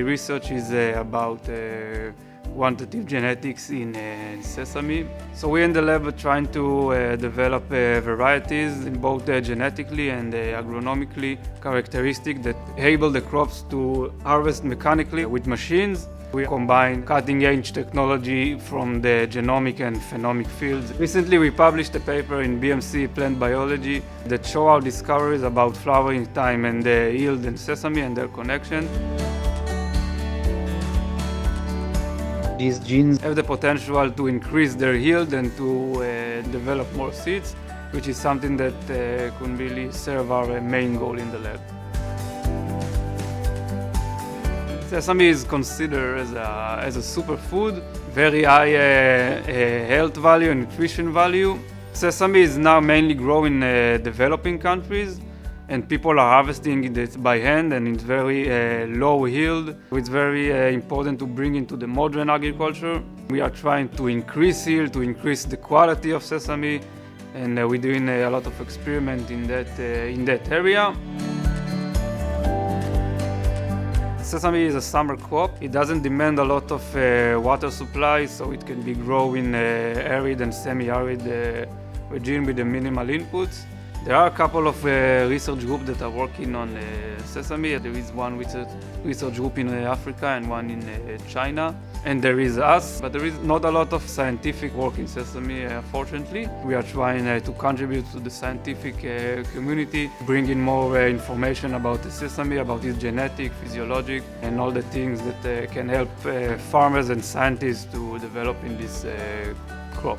research is about quantitative genetics in sesame. So we're in the lab trying to develop varieties in both genetically and agronomically characteristic that enable the crops to harvest mechanically with machines. We combine cutting-edge technology from the genomic and phenomic fields. Recently we published a paper in BMC Plant Biology that show our discoveries about flowering time and yield in sesame and their connection. These genes have the potential to increase their yield and to develop more seeds, which is something that can really serve our main goal in the lab. Sesame is considered as a superfood, very high health value and nutrition value. Sesame is now mainly grown in developing countries, and people are harvesting it by hand, and it's very low yield. It's very important to bring into the modern agriculture. We are trying to increase yield, to increase the quality of sesame, and we're doing a lot of experiment in that area. Sesame is a summer crop. It doesn't demand a lot of water supply, so it can be grown in arid and semi-arid regime with the minimal inputs. There are a couple of research groups that are working on sesame. There is one research group in Africa and one in China. And there is us, but there is not a lot of scientific work in sesame, unfortunately. We are trying to contribute to the scientific community, bring in more information about the sesame, about its genetic, physiologic, and all the things that can help farmers and scientists to develop in this crop.